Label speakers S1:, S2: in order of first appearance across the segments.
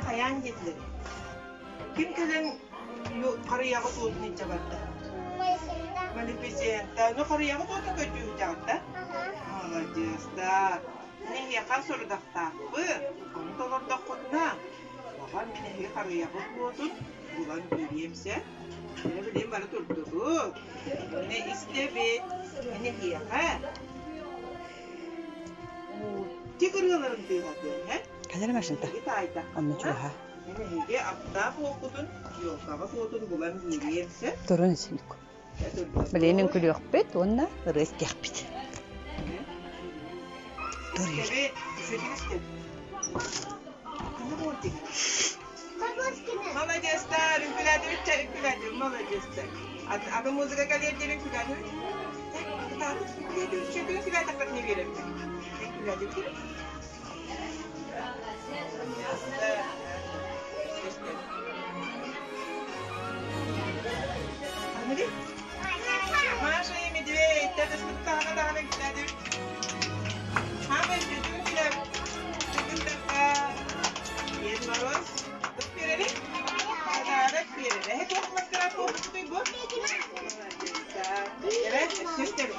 S1: hayal getirir. Kim kelen karıyağı tuğutun içe vardı. Maleficenta. No karıyağı tuğutun kötüyü çağıttı. Молодец, да. Ne yakar soru daftar. Bu, onu dolar da kutna. Bakar mene karıyağı tuğutun. Bulan bileyimse. Ne bileyim bana tuttuğu. Ne istebet. Ne yakar. Tigırıların diyorlar, he?
S2: 가자리 마신다.
S1: İtayda.
S2: 엄마 좋아.
S1: 이게 앞다 보거든. 여기가 보거든. 그만 이리에서.
S2: 도로는 재밌고. 블레는 그리 없빛 왔나? 그래서 약빛. 도리.
S1: Evet, düşündünüz. Ne oldu? Молодецler, ülkelerde bir ülkelerde молодецler. Adı müzik kaliyeleri ülkelerde. Çünkü ülkelerde kadar ne verelim? Ülkelerde bir. Anladın? Маша и медведь, это спектакль, да, ülkelerde. Мама, ülkelerde. Дед Мороз, тут перерыв? Да, перерыв. Это вот маскарад полностью ты год? Evet, süslerim.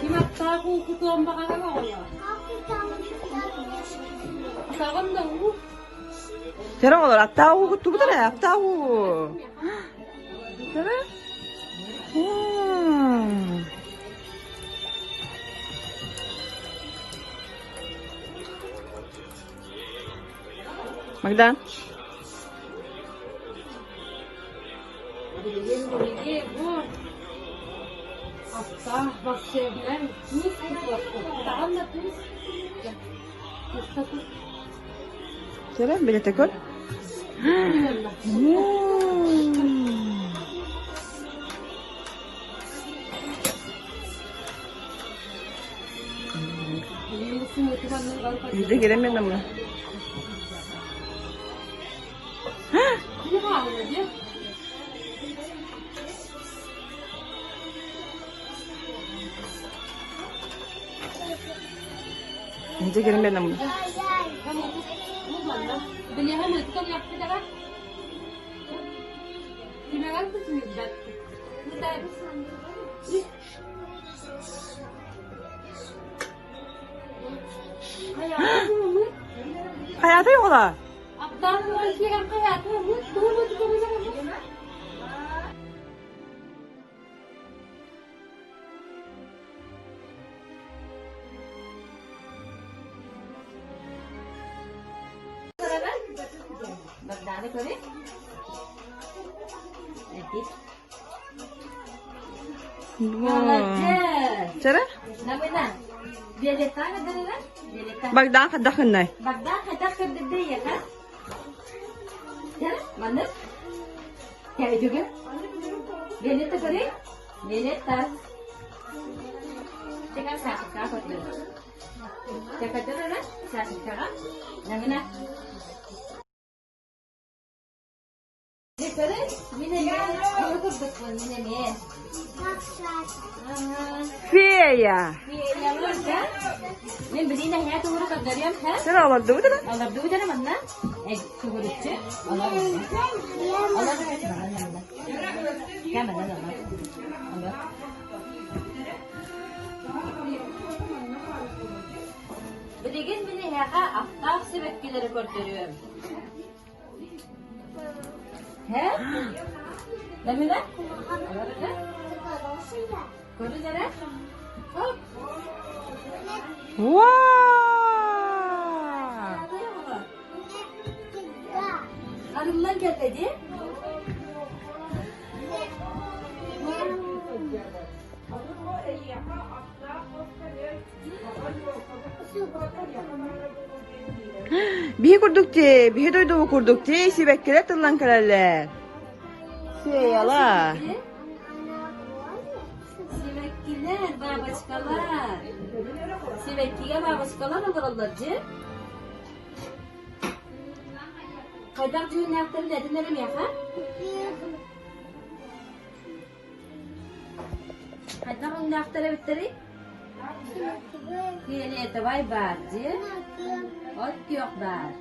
S3: Kimaktaku kutuan baka na ako ya. Sakan daw.
S2: 저런 거 앞다우 누구더래 앞다우. 그래? Magda.
S3: Yeni bu. Hatta bak sevgiler. Tuz bak. Tamam da tuz. Tuz.
S2: Kira, bile takol. Yüzde giremiyorum ben buna. Yüzde giremiyorum ben buna.
S3: Beli hamur kan yaptı da bak. Dimeler kısmı güzel. Güzel.
S2: Hayata yok ola.
S3: Aptal mı şey kan hayatı mı? Doğru doğru. Bagdade करे edit
S2: Cara?
S3: namanya dialekta adalah dialekta
S2: Bagda kadakın nay.
S3: Bagda kata kerja ya kan cara mana kayak juga dialekta करे dialekta dengan sakit apa tuh cakap dulu sakit cara namanya Dekare, yine ne? Onu kurduk bunu yine ne?
S2: Fiya.
S3: Fiya var ne bileyim ya tuğru kadarıyam ha?
S2: Cara Allah dua tu lah.
S3: Allah dua jana mana? Tuğru içi. Allah Allah mana? Ya mana Allah? Allah. Bilgin beni ya aftak sebepkileri kurtarıyorum. He? Namanya? Apa? Kau cara? Oh.
S2: Wow.
S3: Arımdan geldi.
S2: Bihi kurduk diye, bihi doyduğu kurduk diye isi bekkeler tırlan karaller. Fiya la.
S3: Sivekkiler, babaçkalar. Sivekkiga babaçkalar olurlarcı. Kaydak düğün yaptırın edinlerim ya ha? Kaydak düğün yaptırı bittirik. Kiyeli etavay barcı. Ot yok bar.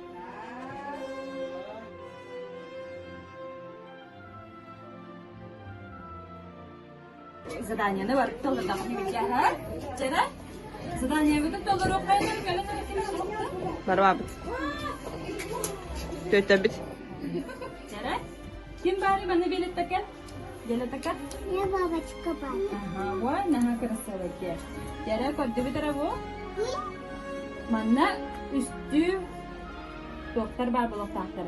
S3: Zadaniya ne var? Tolur da bunu ya ha? Cera? Zadaniya bütün tolur okuyalım.
S2: Baru abit. Töte bit.
S3: Cera? Kim bari bana bilet takar? Bilet takar?
S4: Ya babacık kapat.
S3: Aha, wah nah kerasa lagi. Cera kau dewi terabu? Mana üstü doktor bar blok takır.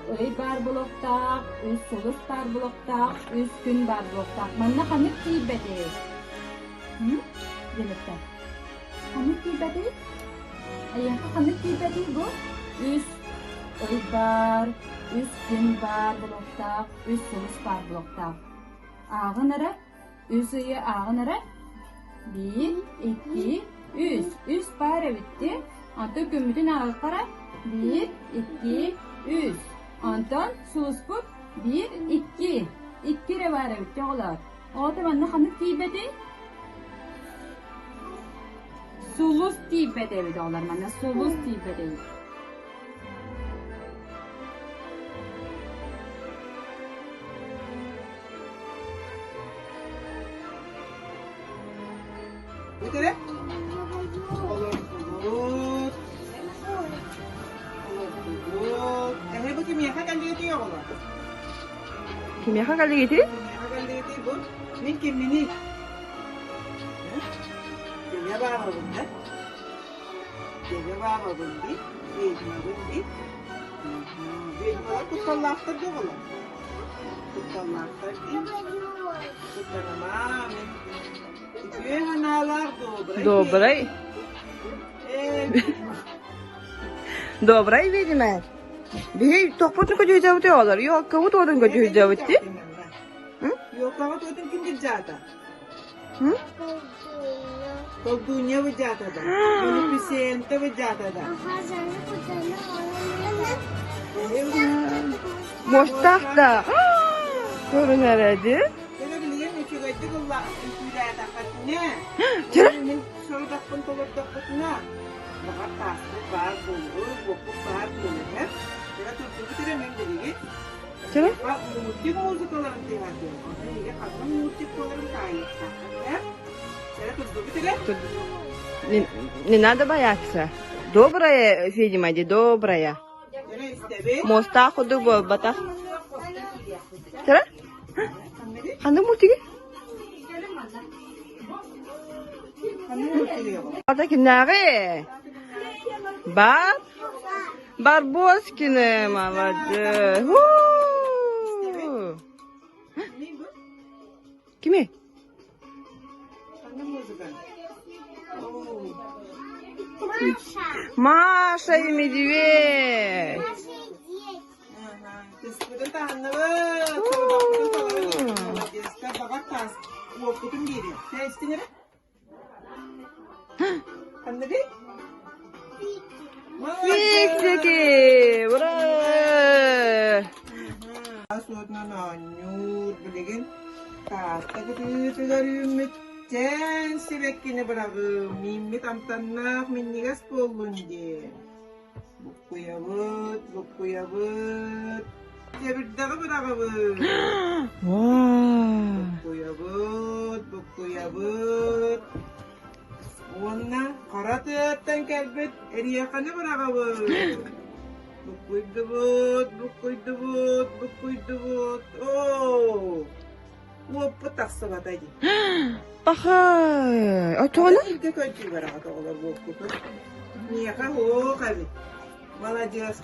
S3: Öy bar blok tak, üst solus bar blok tak, üst gün bar blok tak. Mana kanık tibeti. Biletler. Kanık tibeti? Ayah kanık tibeti bu. Üst öy bar, üst gün bar blok tak, üst solus bar blok tak. Ağın ara, üst öye ağın ara. 1, 2, 3. Üst bare bitti. Anton gömüdün ağı kara. 1, 2, 3. Anton sulus bu. 1, 2. 2 re bare bitti oğlar. O da bana kanık tibeti. Sulus tibeti bir oğlar bana. Sulus tibeti.
S1: Ne kere? Olur bulut. Yang ibu kimia kan gitu ya Allah.
S2: Kimya kali gitu?
S1: Kimia kan gitu bu. Ini kim ini. Kimia apa bunda? Kimia apa bundi? Kimia bundi. Benim olar kutsallaktır da oğlum. Kutsallaktır değil. Kutlanamam. Bütün analar добрый.
S2: Добрий. Добрий, ведьма. Бей, тохпотун көжөйжабыты олар. Yok, кавут одын көжөйжабыты.
S1: Yok, kavut odun kim gidecekti?
S2: Hı?
S1: Koltuğuna vıcata da. Bunu pisente vıcata da.
S2: Moştaqda. Görün herhalde.
S1: Sana bileyim mi? Şu gaydı kılla. Üstüne takatına.
S2: Çırı.
S1: Benim soru dakikın toluk dakikına. Bakar taslı var bulur. Boku var bulur. Hep. Şöyle tuttu bitiremem dedi.
S2: Çırı.
S1: Bak musik muzikaların tiyatro. Ini kadang musik olarak kayıt. Hep. Şöyle tuttu bitirem.
S2: Не надо бояться. Добрая, Федима, добрая.
S1: Yana istebe.
S2: Моста ходу батах. Çırı. Hangi murtigi?
S1: Kanı mutluyor.
S2: Orada kimleri? Bar. Barboskini, молодец.
S1: Ne bu?
S2: Kimi?
S1: Kanı muzika.
S2: Маша и медведь.
S1: Kısmıda tanrı. Молодец. Bakar tas. Okudum geri. Ne istedin? Anladın?
S2: Фиксики. Ура!
S1: Asodnan anyur bilgin. Tahta kıtılar ümit. Sen sebekkini bırakım. Mimmi tamtannak minnigas polunca. Bukuyabut. Cebirdağı bırakabut.
S2: Vay.
S1: Bukuyabut. Ona karatıttan kelbet eriyakanı bırakabut. Bukuydubut. Oo. Woppa taksa bataydı.
S2: Bakay. Ay tuğla.
S1: İlke kötü bırakatı olar woppa. Niye ka ho kabi. Молодец.